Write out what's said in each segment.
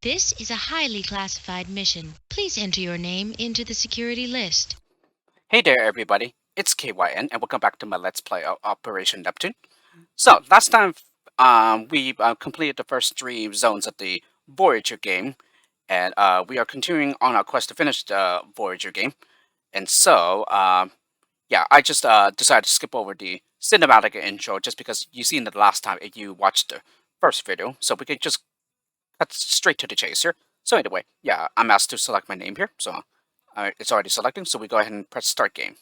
This is a highly classified mission. Please enter your name into the security list. Hey there, everybody. It's KYN, and welcome back to my Let's Play of Operation Neptune. So, last time we completed the first 3 zones of the Voyager game, and we are continuing on our quest to finish the Voyager game. And so, yeah, I just decided to skip over the cinematic intro just because you seen it the last time if you watched the first video, so we could just cut straight to the chase here. So anyway, yeah, I'm asked to select my name here, so it's already selecting, so we go ahead and press Start Game.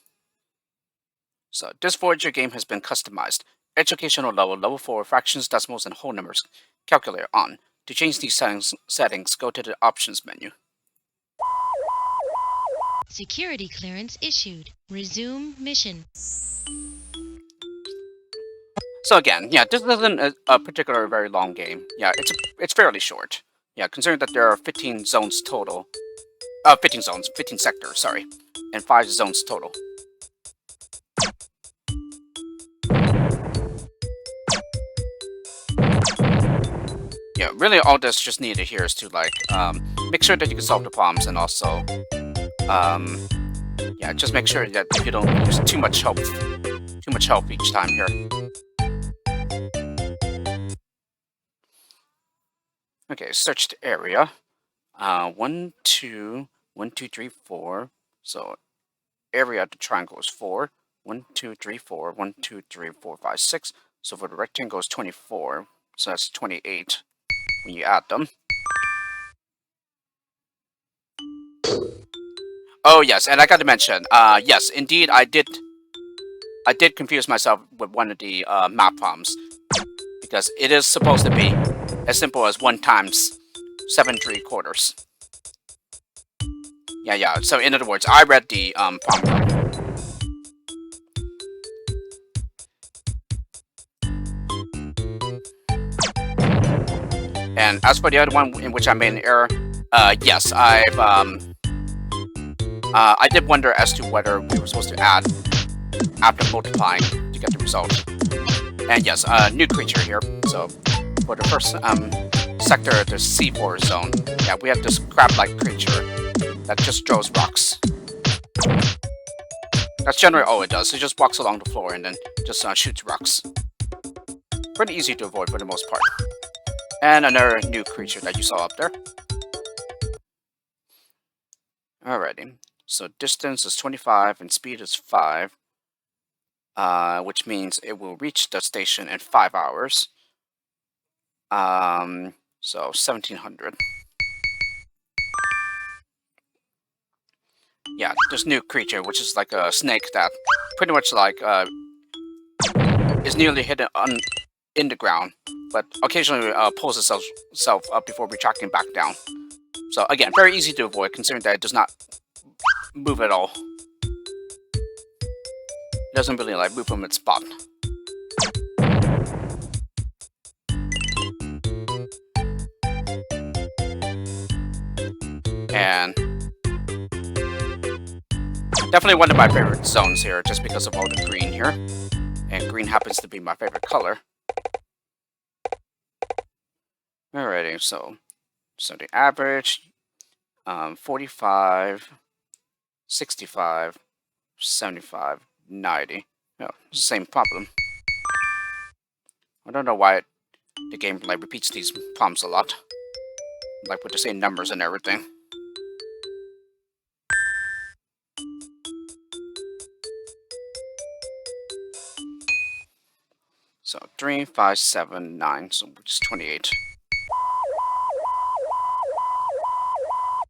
So this Voyager game has been customized. Educational level, level 4, fractions, decimals, and whole numbers. Calculator on. To change these settings, go to the Options menu. Security clearance issued. Resume mission. So again, yeah, this isn't a particular very long game. Yeah, it's fairly short. Yeah, considering that there are 15 zones total. 15 sectors, sorry. And 5 zones total. Yeah, really all that's just needed here is to like make sure that you can solve the problems, and also yeah, just make sure that you don't use too much health each time here. Okay, search the area. 1, 2, 1, 2, 3, 4. So area of the triangle is 4. 1, 2, 3, 4. 1, 2, 3, 4, 5, 6. So for the rectangle is 24. So that's 28 when you add them. Oh yes, and I got to mention, yes, indeed, I did confuse myself with one of the map problems, because it is supposed to be as simple as 1 times 7 3/4. Yeah. So in other words, I read the problem. And as for the other one in which I made an error, yes, I did wonder as to whether we were supposed to add after multiplying to get the result. And yes, new creature here. So for the first sector, the C4 zone, yeah, we have this crab-like creature that just throws rocks. That's generally all it does. It just walks along the floor and then just shoots rocks. Pretty easy to avoid for the most part. And another new creature that you saw up there. Alrighty. So distance is 25 and speed is 5. Which means it will reach the station in 5 hours. So 1700. Yeah, this new creature, which is like a snake that pretty much like is nearly hidden in the ground, but occasionally pulls itself up before retracting back down. So again, very easy to avoid considering that it does not move at all. It doesn't really like move from its spot. And definitely one of my favorite zones here, just because of all the green here. And green happens to be my favorite color. Alrighty, so the average, 45, 65, 75, 90. No, it's the same problem. I don't know why the game like repeats these problems a lot, like with the same numbers and everything. So 3, 5, 7, 9, so which is 28.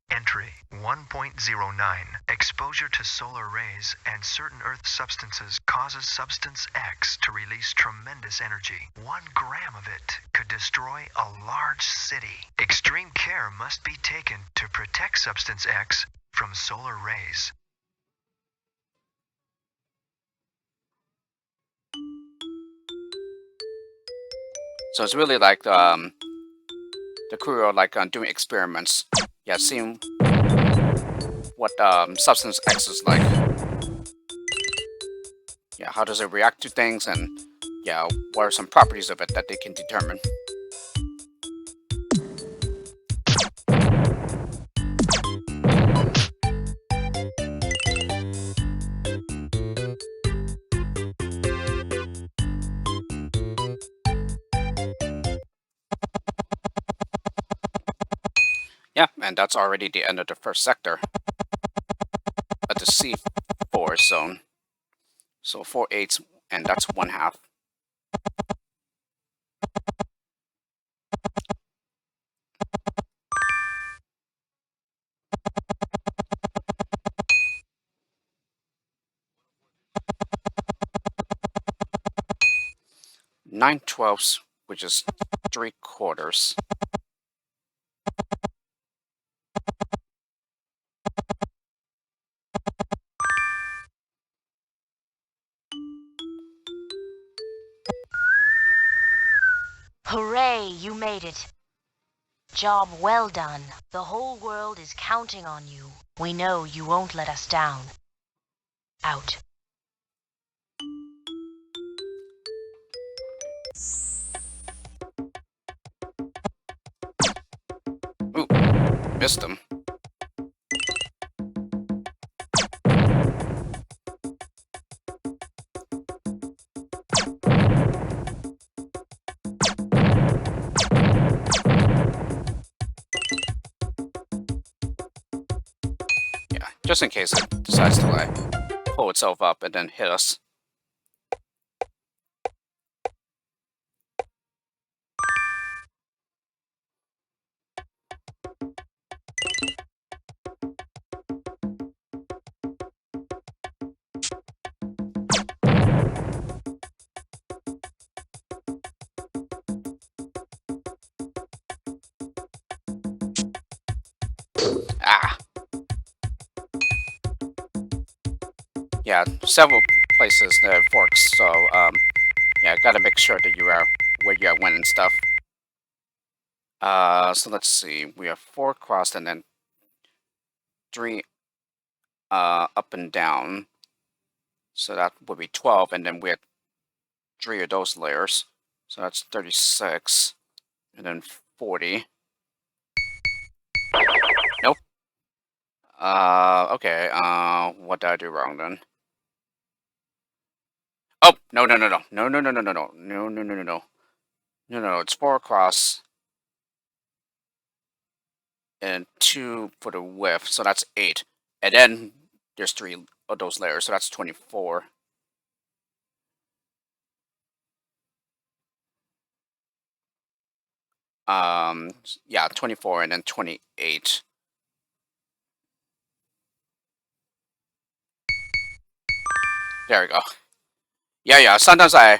Entry 1.09. Exposure to solar rays and certain Earth substances causes substance X to release tremendous energy. 1 gram of it could destroy a large city. Extreme care must be taken to protect substance X from solar rays. So it's really like the crew are like doing experiments. Yeah, seeing what substance X is like. Yeah, how does it react to things, and yeah, what are some properties of it that they can determine. Yeah, and that's already the end of the first sector at the C4 zone. So 4/8, and that's 1/2. Nine twelfths, which is 3/4. Hooray, you made it. Job well done. The whole world is counting on you. We know you won't let us down. Out. Ooh, missed him. Yeah, just in case it decides to like pull itself up and then hit us. Ah. Yeah, several places that it forks, so yeah, gotta make sure that you are where you are when and stuff. So let's see. We have 4 crossed and then 3 up and down. So that would be 12, and then we had 3 of those layers. So that's 36. And then 40. Nope. Okay. What did I do wrong then? Oh, no, no, no, no. No, no, no, no, no, no. No, no, no, no, no. No, no, it's 4 across. And 2 for the width, so that's 8. And then there's 3 of those layers, so that's 24. Yeah, 24 and then 28. There we go. Yeah, sometimes I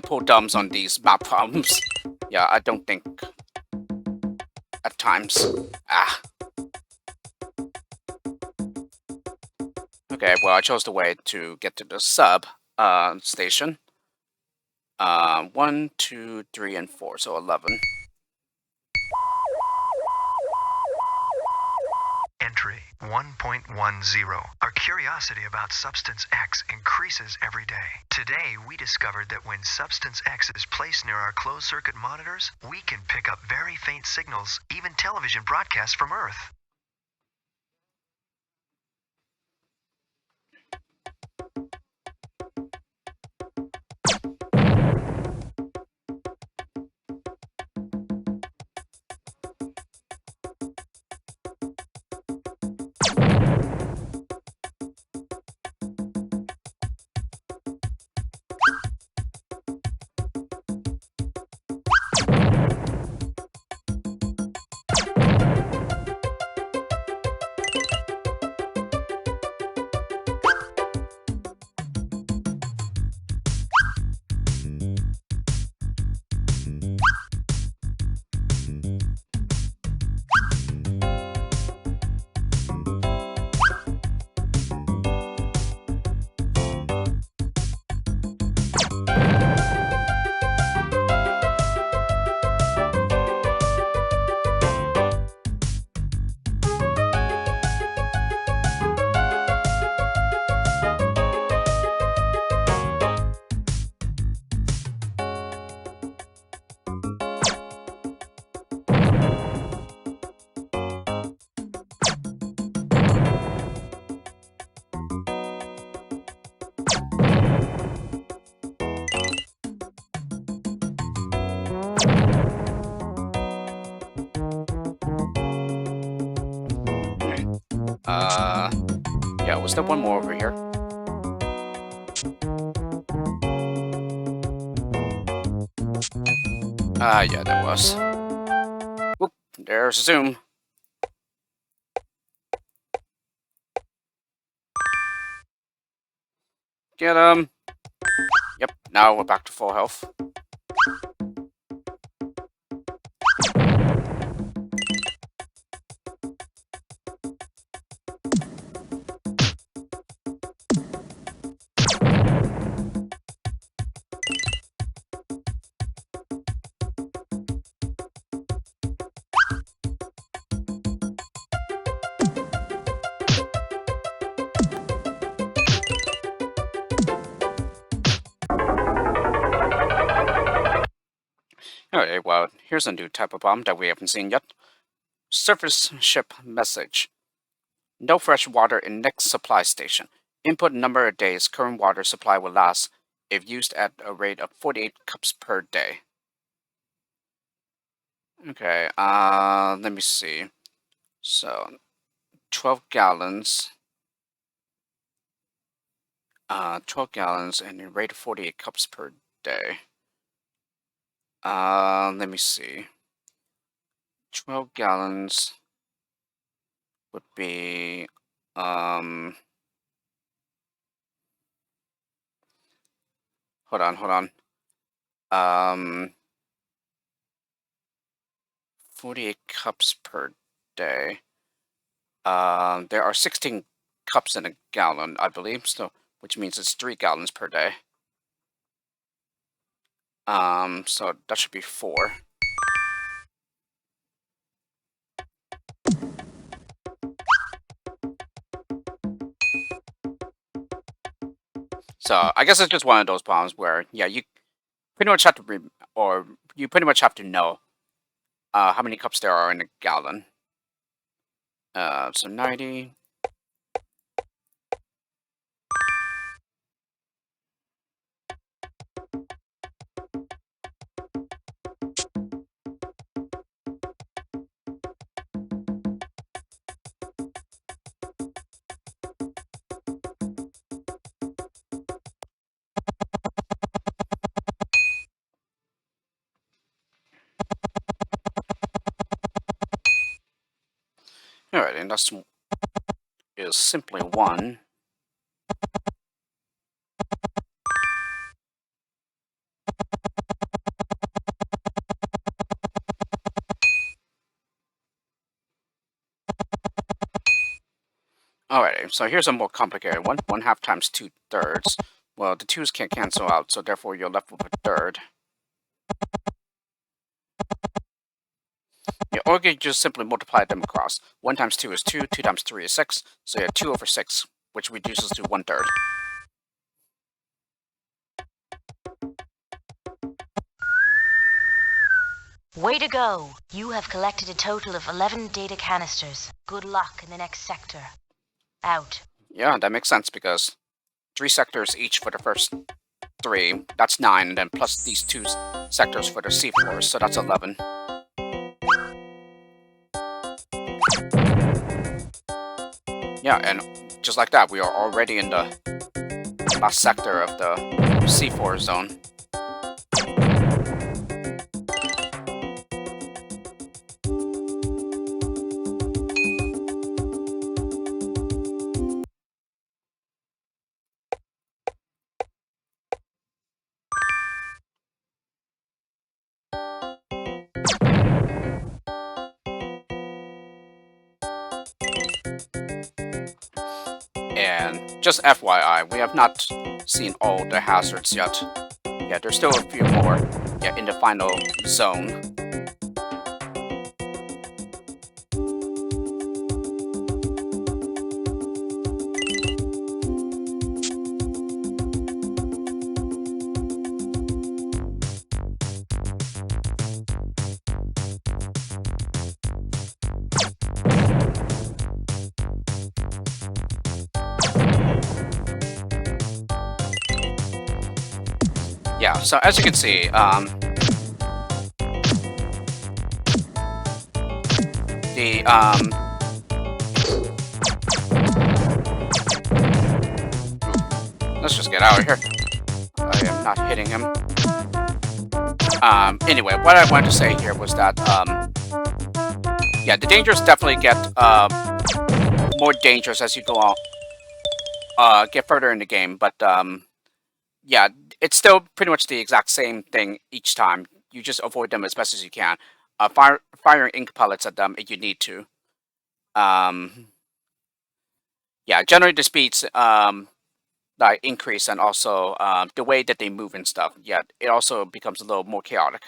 pull dumbs on these map problems. Yeah, I don't think at times. Ah. Okay, well, I chose the way to get to the sub station. 1, 2, 3, and 4, so 11. Entry 1.10. Our curiosity about Substance X increases every day. Today, we discovered that when Substance X is placed near our closed-circuit monitors, we can pick up very faint signals, even television broadcasts from Earth. Yeah, was there one more over here? Yeah, there was. Whoop, there's Zoom. Get him. Yep, now we're back to full health. Alright, well, here's a new type of bomb that we haven't seen yet. Surface ship message. No fresh water in next supply station. Input number of days current water supply will last if used at a rate of 48 cups per day. Okay, let me see. So, 12 gallons. 12 gallons and a rate of 48 cups per day. Let me see. 12 gallons would be, hold on. 48 cups per day. There are 16 cups in a gallon, I believe, so which means it's 3 gallons per day. So that should be 4. So I guess it's just one of those problems where, yeah, you pretty much have to you pretty much have to know how many cups there are in a gallon. So 90. Alright, and that's is simply 1. Alright, so here's a more complicated one. 1/2 times 2/3. Well, the 2's can't cancel out, so therefore you're left with a third. Yeah, or you can just simply multiply them across. 1 times 2 is 2, 2 times 3 is 6, so you have 2 over 6, which reduces to 1/3. Way to go! You have collected a total of 11 data canisters. Good luck in the next sector. Out. Yeah, that makes sense because 3 sectors each for the first 3, that's 9, and then plus these 2 sectors for the C4s, so that's 11. Yeah, and just like that, we are already in the last sector of the C4 zone. And just FYI, we have not seen all the hazards yet. Yeah, there's still a few more in the final zone. Yeah, so as you can see, get out of here. I am not hitting him. Anyway, what I wanted to say here was that, yeah, the dangers definitely get more dangerous as you go on, get further in the game. But yeah, it's still pretty much the exact same thing each time. You just avoid them as best as you can. Firing ink pellets at them if you need to. Yeah, generally the speeds like increase, and also the way that they move and stuff. Yeah, it also becomes a little more chaotic.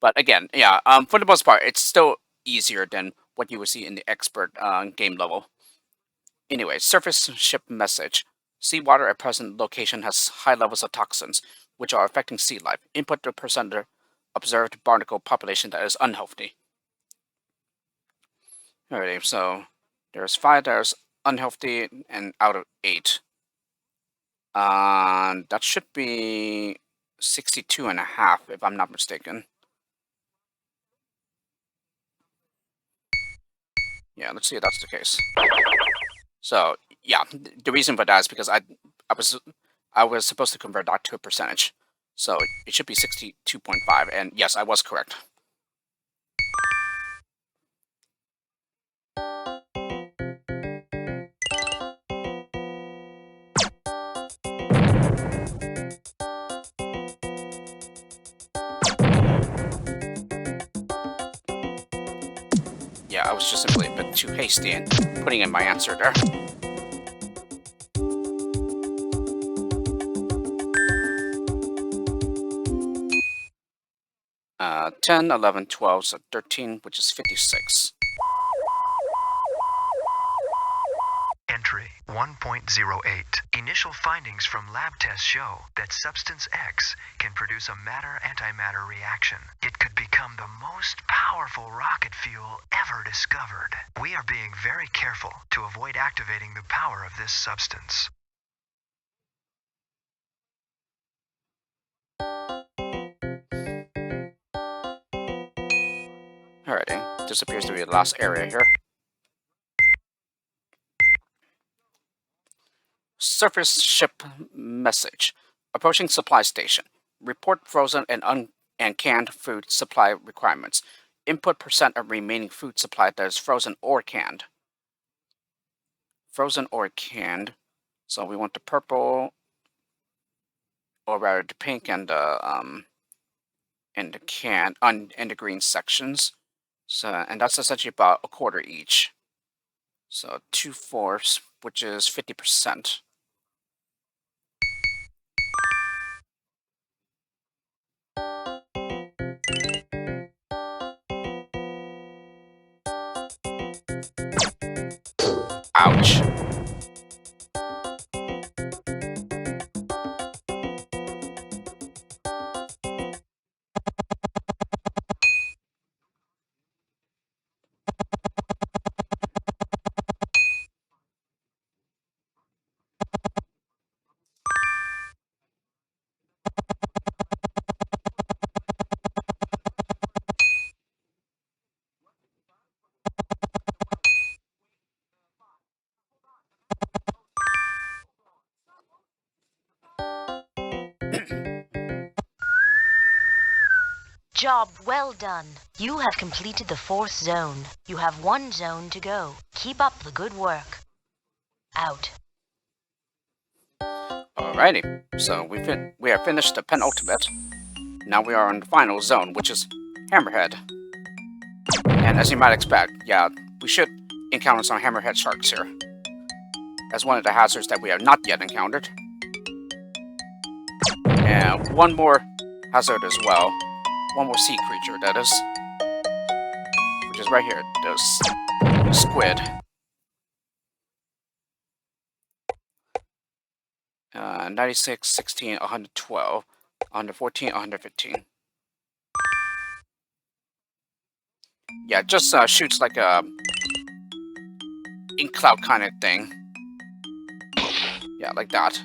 But again, yeah, for the most part, it's still easier than what you would see in the expert game level. Anyway, surface ship message. Seawater at present location has high levels of toxins, which are affecting sea life. Input to presenter observed barnacle population that is unhealthy. Alrighty, so there's 5 that is unhealthy, and out of 8. That should be 62.5, if I'm not mistaken. Yeah, let's see if that's the case. So yeah, the reason for that is because I was supposed to convert that to a percentage, so it should be 62.5, and yes, I was correct. Yeah, I was just simply a bit too hasty in putting in my answer there. Uh, 10, 11, 12, so 13, which is 56. Entry 1.08. Initial findings from lab tests show that substance X can produce a matter-antimatter reaction. It could become the most powerful rocket fuel ever discovered. We are being very careful to avoid activating the power of this substance. Alrighty, this appears to be the last area here. Surface ship message. Approaching supply station. Report frozen and canned food supply requirements. Input % of remaining food supply that is frozen or canned. Frozen or canned. So we want the purple, or rather the pink and the and the green sections. So, and that's essentially about a quarter each. So 2/4, which is 50%. Ouch. Job well done. You have completed the 4th zone. You have 1 zone to go. Keep up the good work. Out. Alrighty, so we have finished the penultimate. Now we are on the final zone, which is Hammerhead. And as you might expect, yeah, we should encounter some hammerhead sharks here, as one of the hazards that we have not yet encountered. And one more hazard as well. One more sea creature, that is. Which is right here, the squid. 96, 16, 112, 114, 115. Yeah, it just shoots like a ink cloud kind of thing. Yeah, like that.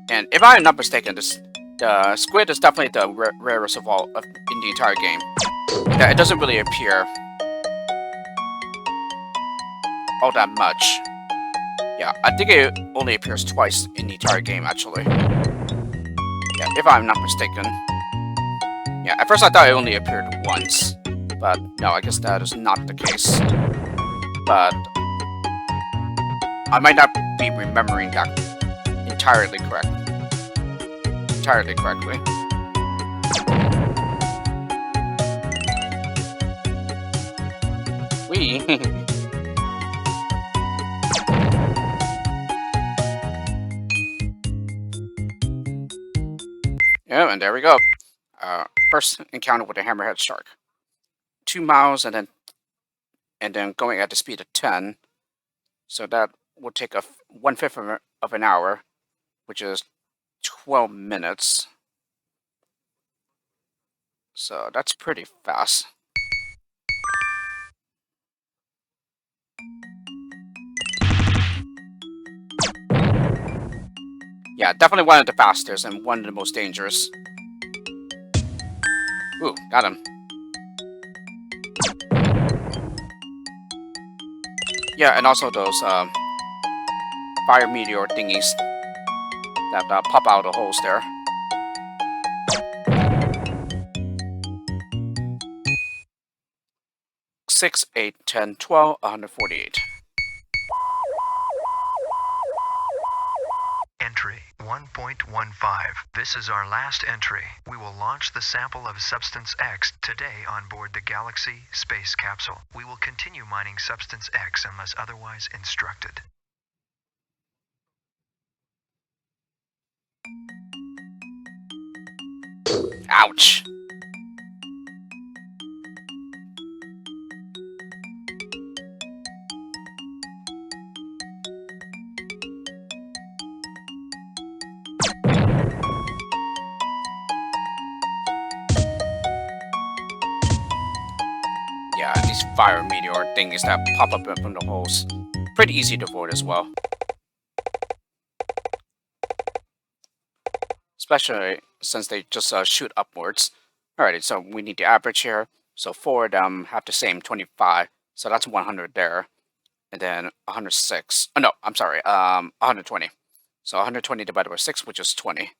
And if I am not mistaken, the squid is definitely the rarest of all in the entire game. Yeah, it doesn't really appear all that much. Yeah, I think it only appears twice in the entire game, actually. Yeah, if I'm not mistaken. Yeah, at first I thought it only appeared once, but no, I guess that is not the case. But I might not be remembering that entirely correctly. We. Yeah, and there we go. First encounter with a hammerhead shark. 2 miles and then going at the speed of 10. So that will take 1/5 of an hour, which is 12 minutes. So that's pretty fast. Yeah, definitely one of the fastest and one of the most dangerous. Ooh, got him. Yeah, and also those fire meteor thingies that pop out of the holes there. 6, 8, 10, 12, 148. Entry 1.15. This is our last entry. We will launch the sample of Substance X today on board the Galaxy space capsule. We will continue mining Substance X unless otherwise instructed. Ouch. Yeah, these fire meteor thingies that pop up from the holes. Pretty easy to avoid as well. Especially since they just shoot upwards. Alrighty, so we need the average here. So 4 of them have the same 25. So that's 100 there. And then 106. Oh, no, I'm sorry. 120. So 120 divided by 6, which is 20.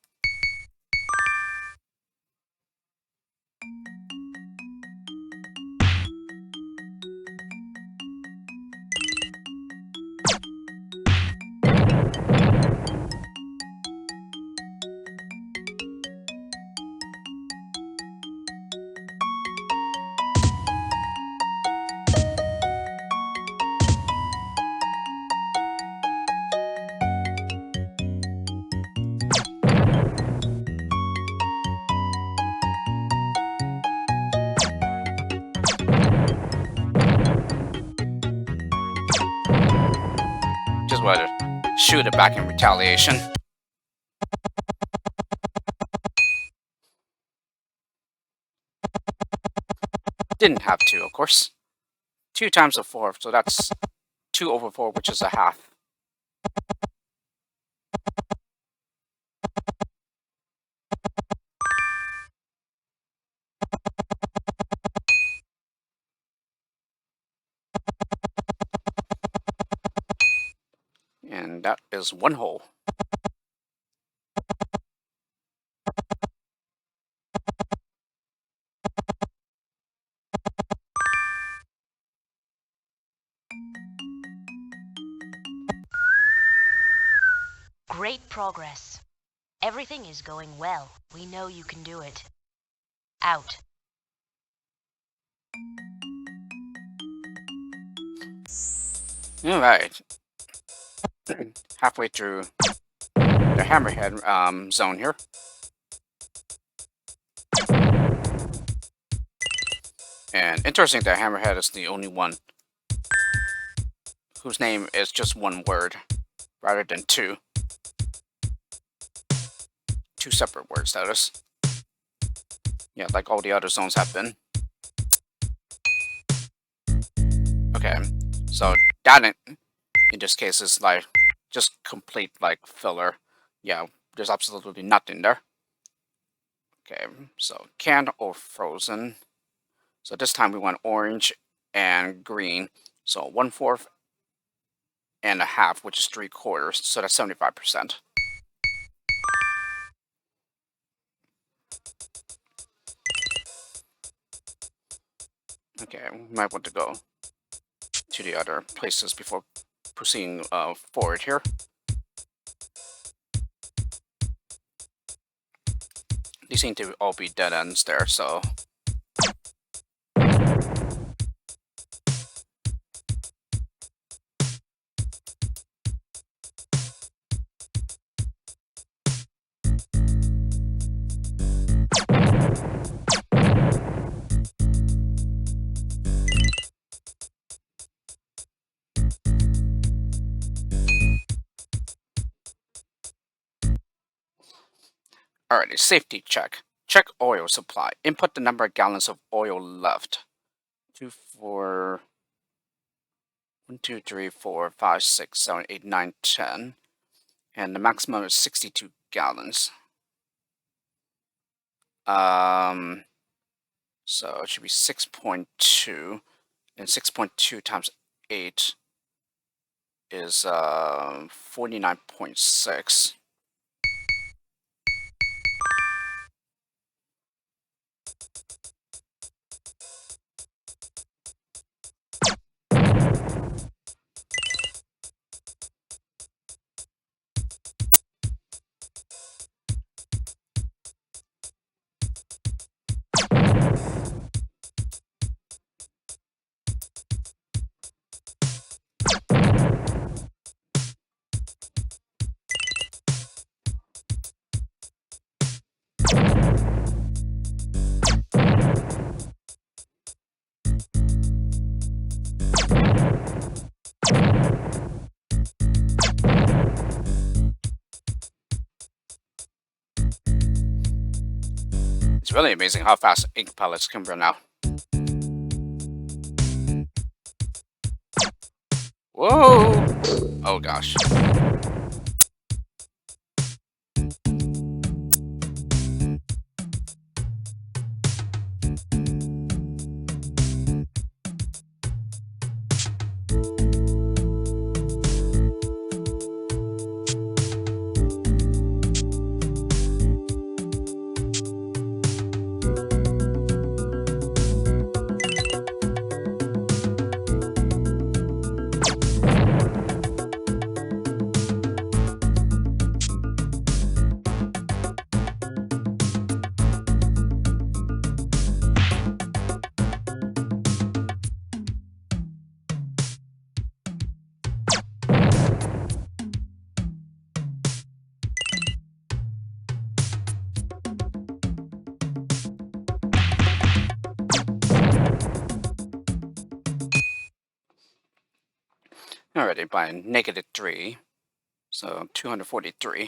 Just wanted to shoot it back in retaliation. Didn't have to, of course. 2 times 4, so that's 2 over 4, which is a half. And that is 1 hole. Great progress. Everything is going well. We know you can do it. Out. Alright. Halfway through the Hammerhead zone here. And interesting that Hammerhead is the only one whose name is just 1 word, rather than 2. 2 separate words, that is. Yeah, like all the other zones have been. Okay, so that in this case is like just complete like filler. Yeah, there's absolutely nothing there. Okay, so canned or frozen. So this time we want orange and green. So 1/4 and a half, which is 3/4, so that's 75%. Okay, we might want to go to the other places before proceeding forward here. These seem to all be dead ends there, so... Alrighty, safety check. Check oil supply. Input the number of gallons of oil left. 2, 4... 1, 2, 3, 4, 5, 6, 7, 8, 9, 10. And the maximum is 62 gallons. So it should be 6.2. And 6.2 times 8 is 49.6. It's really amazing how fast ink pellets can run out. Whoa! Oh gosh. Alrighty, by -3. So 243.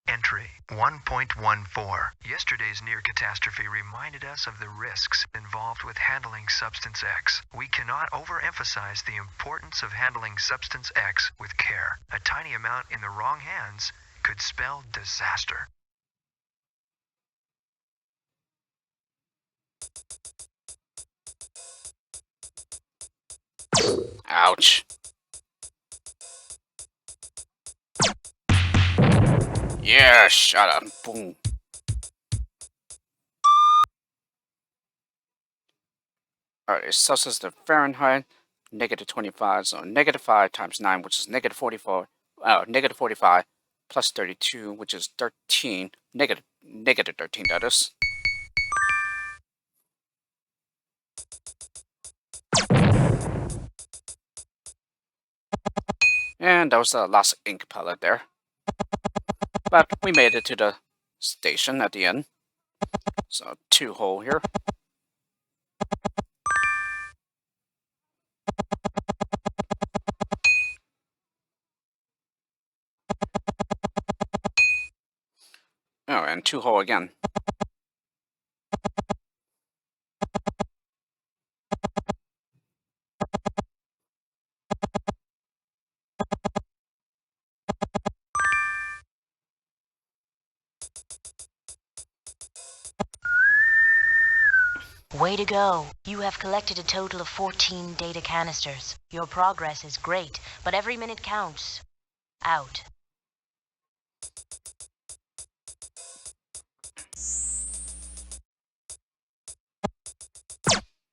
Entry 1.14. Yesterday's near catastrophe reminded us of the risks involved with handling Substance X. We cannot overemphasize the importance of handling Substance X with care. A tiny amount in the wrong hands could spell disaster. Ouch. Yeah, shut up. Boom. Alright, Celsius to Fahrenheit, -25, so -5 times 9, which is -44, -45, plus 32, which is 13, negative 13, that is. And that was the last ink pellet there. But we made it to the station at the end. So 2 hole here. Oh, and 2 hole again. Way to go. You have collected a total of 14 data canisters. Your progress is great, but every minute counts. Out.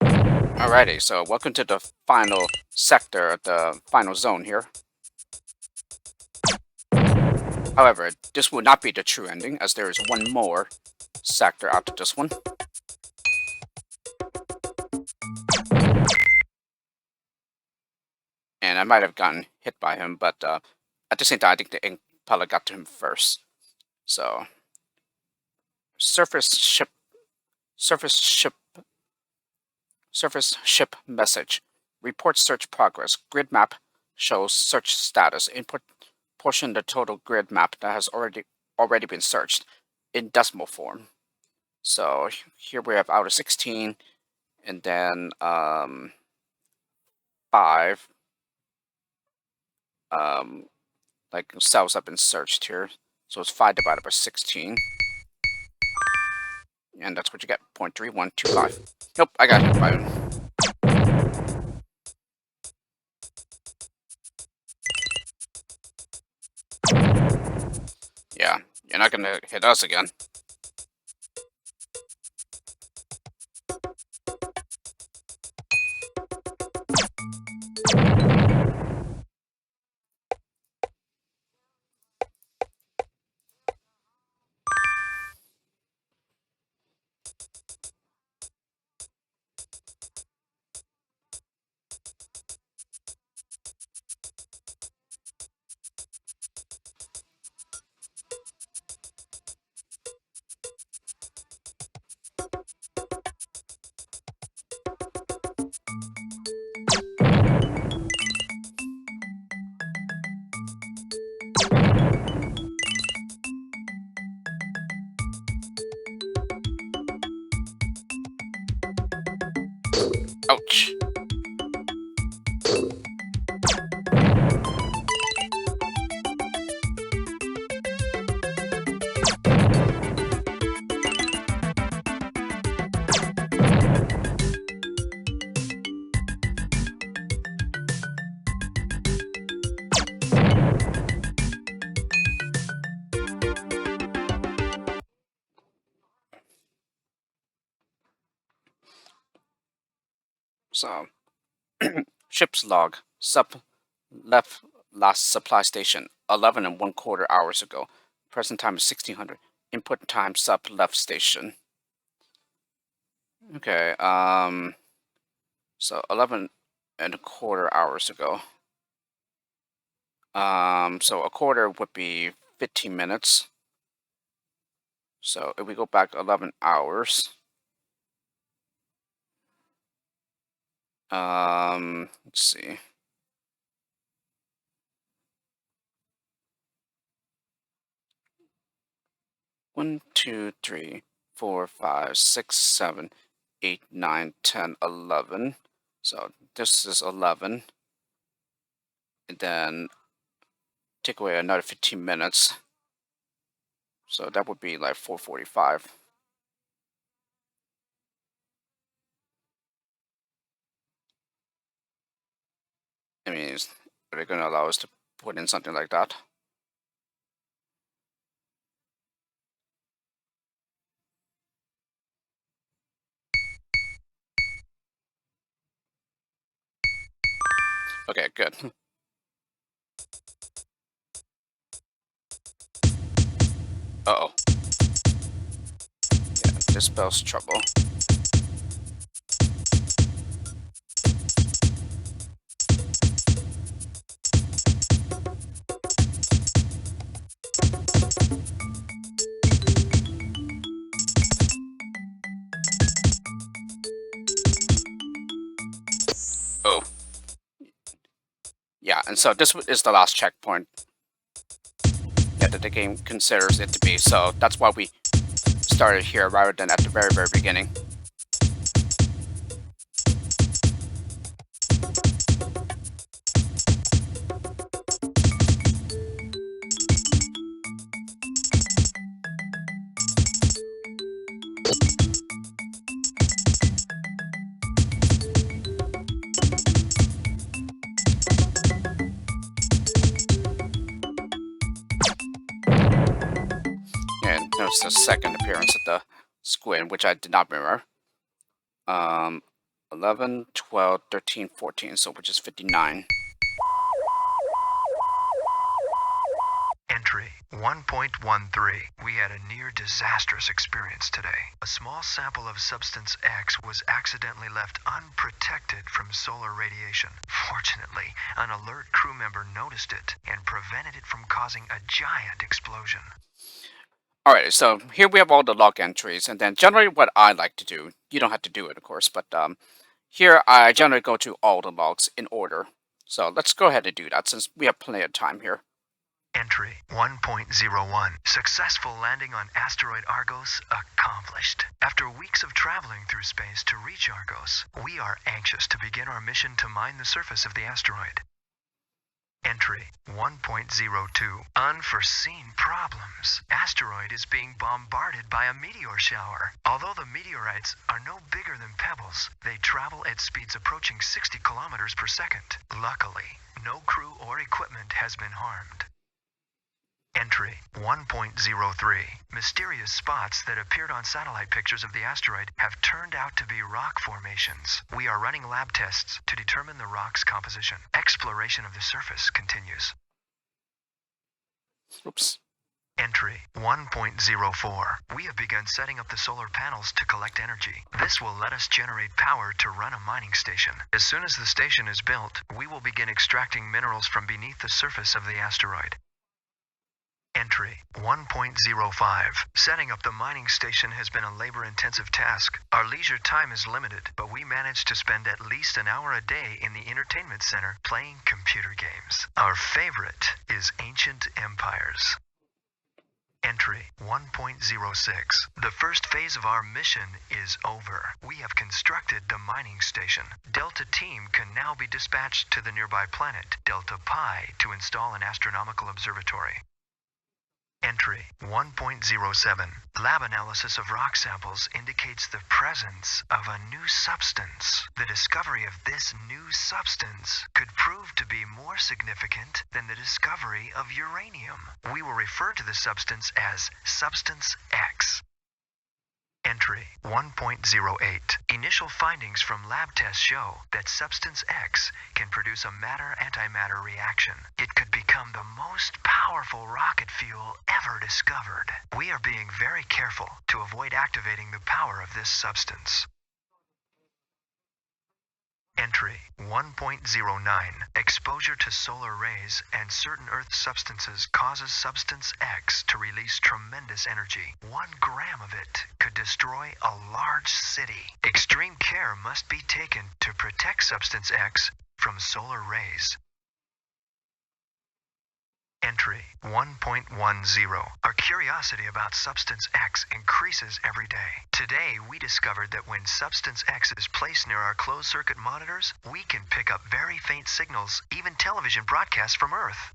Alrighty, so welcome to the final sector, the final zone here. However, this will not be the true ending, as there is one more sector after this one. And I might have gotten hit by him, but at the same time, I think the ink pellet got to him first. So, surface ship message. Report search progress. Grid map shows search status. Input portion of the total grid map that has already been searched in decimal form. So here we have out of 16, and then 5 like cells have been searched here. So it's 5 divided by 16. And that's what you get, 0.3125. Nope, I got hit by him. Yeah, you're not gonna hit us again. Ouch. So, ship's log. Left last supply station 11 and 1/4 hours ago. Present time is 1600. Input time sub left station. Okay, so 11 and 1/4 hours ago. So a quarter would be 15 minutes. So if we go back 11 hours, let's see. One, two, three, 4, 5, 6, 7, 8, 9, 10, 11. So this is 11. And then take away another 15 minutes. So that would be like 4:45. I mean, are they going to allow us to put in something like that? Okay, good. Uh-oh. Yeah, this spells trouble. Oh. Yeah, and so this is the last checkpoint that the game considers it to be. So that's why we started here rather than at the very, very beginning. was the second appearance of the squid, which I did not remember. 11, 12, 13, 14, so which is 59. Entry 1.13. We had a near disastrous experience today. A small sample of substance X was accidentally left unprotected from solar radiation. Fortunately, an alert crew member noticed it and prevented it from causing a giant explosion. Alright, so here we have all the log entries, and then generally what I like to do, you don't have to do it of course, but here I generally go to all the logs in order. So let's go ahead and do that since we have plenty of time here. Entry 1.01. Successful landing on asteroid Argos accomplished. After weeks of traveling through space to reach Argos, we are anxious to begin our mission to mine the surface of the asteroid. Entry 1.02. Unforeseen problems. Asteroid is being bombarded by a meteor shower. Although the meteorites are no bigger than pebbles, they travel at speeds approaching 60 kilometers per second. Luckily, no crew or equipment has been harmed. Entry 1.03. Mysterious spots that appeared on satellite pictures of the asteroid have turned out to be rock formations. We are running lab tests to determine the rock's composition. Exploration of the surface continues. Oops. Entry 1.04. We have begun setting up the solar panels to collect energy. This will let us generate power to run a mining station. As soon as the station is built, we will begin extracting minerals from beneath the surface of the asteroid. Entry 1.05. Setting up the mining station has been a labor-intensive task. Our leisure time is limited, but we managed to spend at least an hour a day in the entertainment center playing computer games. Our favorite is Ancient Empires. Entry 1.06. The first phase of our mission is over. We have constructed the mining station. Delta Team can now be dispatched to the nearby planet, Delta Pi, to install an astronomical observatory. Entry 1.07. Lab analysis of rock samples indicates the presence of a new substance. The discovery of this new substance could prove to be more significant than the discovery of uranium. We will refer to the substance as Substance X. Entry 1.08. Initial findings from lab tests show that Substance X can produce a matter-antimatter reaction. It could become the most powerful rocket fuel ever discovered. We are being very careful to avoid activating the power of this substance. Entry 1.09. Exposure to solar rays and certain Earth substances causes Substance X to release tremendous energy. 1 gram of it could destroy a large city. Extreme care must be taken to protect Substance X from solar rays. Entry 1.10. Our curiosity about Substance X increases every day. Today, we discovered that when Substance X is placed near our closed-circuit monitors, we can pick up very faint signals, even television broadcasts from Earth.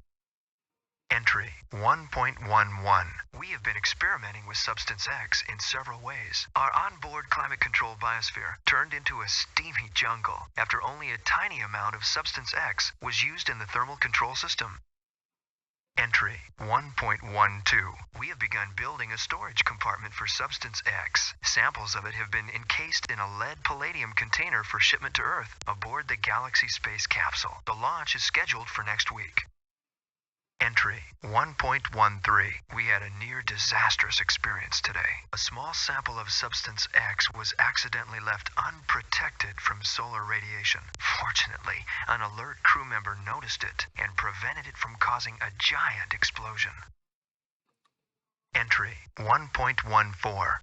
Entry 1.11. We have been experimenting with Substance X in several ways. Our onboard climate-controlled biosphere turned into a steamy jungle after only a tiny amount of Substance X was used in the thermal control system. Entry 1.12. We have begun building a storage compartment for Substance X. Samples of it have been encased in a lead palladium container for shipment to Earth aboard the Galaxy space capsule. The launch is scheduled for next week. Entry 1.13. We had a near disastrous experience today. A small sample of Substance X was accidentally left unprotected from solar radiation. Fortunately, an alert crew member noticed it and prevented it from causing a giant explosion. Entry 1.14.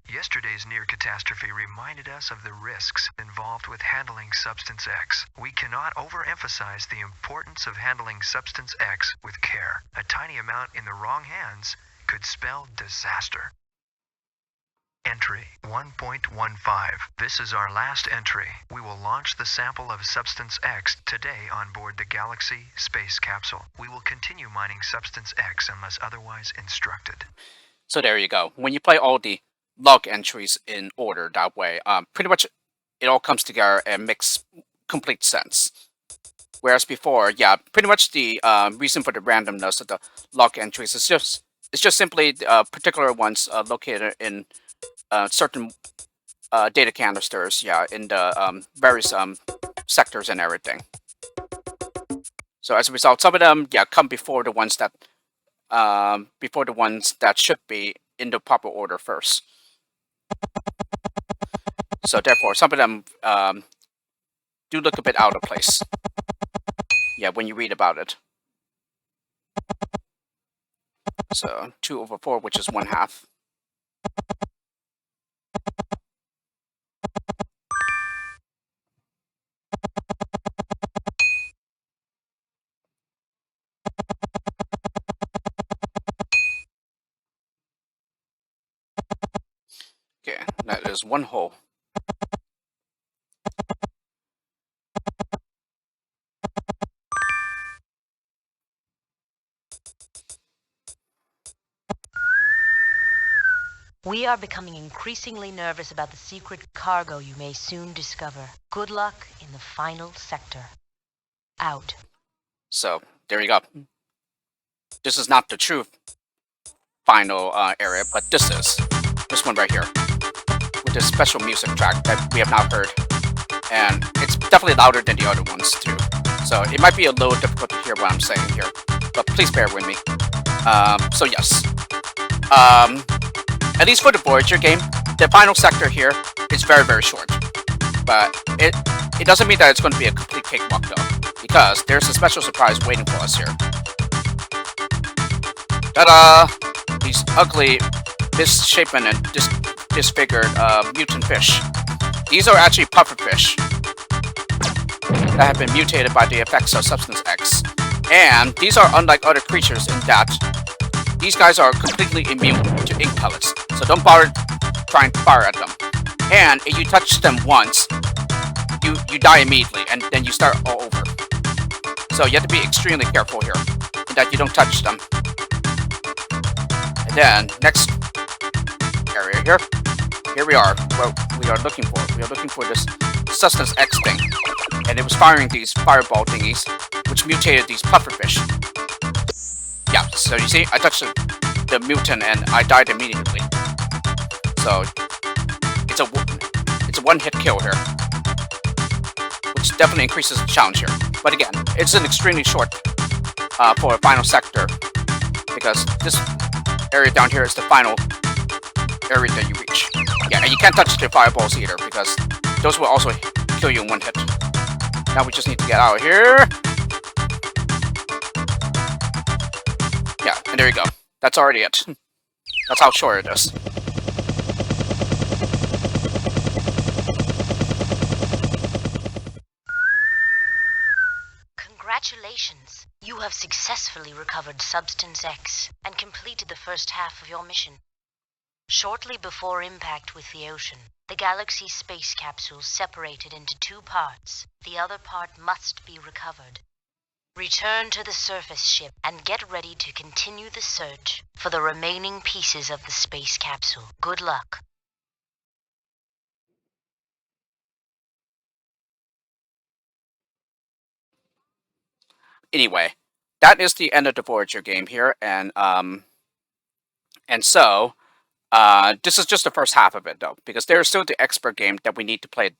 Yesterday's near catastrophe reminded us of the risks involved with handling Substance X. We cannot overemphasize the importance of handling Substance X with care. A tiny amount in the wrong hands could spell disaster. Entry 1.15. This is our last entry. We will launch the sample of Substance X today on board the Galaxy space capsule. We will continue mining Substance X unless otherwise instructed. So there you go. When you play all the log entries in order that way, pretty much it all comes together and makes complete sense. Whereas before, yeah, pretty much the reason for the randomness of the log entries is just It's just simply particular ones located in certain data canisters, yeah, in the various sectors and everything. So as a result, some of them, yeah, come before the ones that should be in the proper order first. So therefore, some of them do look a bit out of place. Yeah, when you read about it. So 2/4, which is 1/2. Okay, that is 1 whole. We are becoming increasingly nervous about the secret cargo you may soon discover. Good luck in the final sector. Out. So there you go. This is not the true final area, but this one right here with this special music track that we have not heard, and it's definitely louder than the other ones too. So it might be a little difficult to hear what I'm saying here, but please bear with me. So yes, at least for the Voyager game, the final sector here is very, very short. But it doesn't mean that it's going to be a complete cakewalk though, because there's a special surprise waiting for us here. Ta-da! These ugly, misshapen and disfigured mutant fish. These are actually pufferfish that have been mutated by the effects of Substance X. And these are unlike other creatures in that these guys are completely immune to ink pellets, so don't bother trying to fire at them. And if you touch them once, you die immediately, and then you start all over. So you have to be extremely careful here, that you don't touch them. And then, next area here we are, what we are looking for. We are looking for this Substance X thing, and it was firing these fireball thingies, which mutated these pufferfish. Yeah, so you see, I touched the mutant and I died immediately. So it's a one-hit kill here, which definitely increases the challenge here. But again, it's an extremely short for a final sector, because this area down here is the final area that you reach. Yeah, and you can't touch the fireballs either, because those will also kill you in one hit. Now we just need to get out of here. Yeah, and there you go. That's already it. That's how short it is. Congratulations. You have successfully recovered Substance X and completed the first half of your mission. Shortly before impact with the ocean, the Galaxy space capsule separated into 2 parts. The other part must be recovered. Return to the surface ship and get ready to continue the search for the remaining pieces of the space capsule. Good luck. Anyway, that is the end of the Voyager game here, and so this is just the first half of it though, because there's still the expert game that we need to play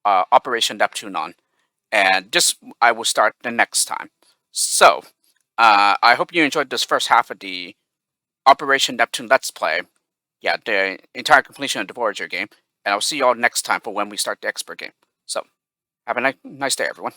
Operation Neptune on, and this I will start the next time. So I hope you enjoyed this first half of the Operation Neptune Let's Play. Yeah, the entire completion of the Voyager game, and I'll see you all next time for when we start the expert game. So have a nice day, everyone.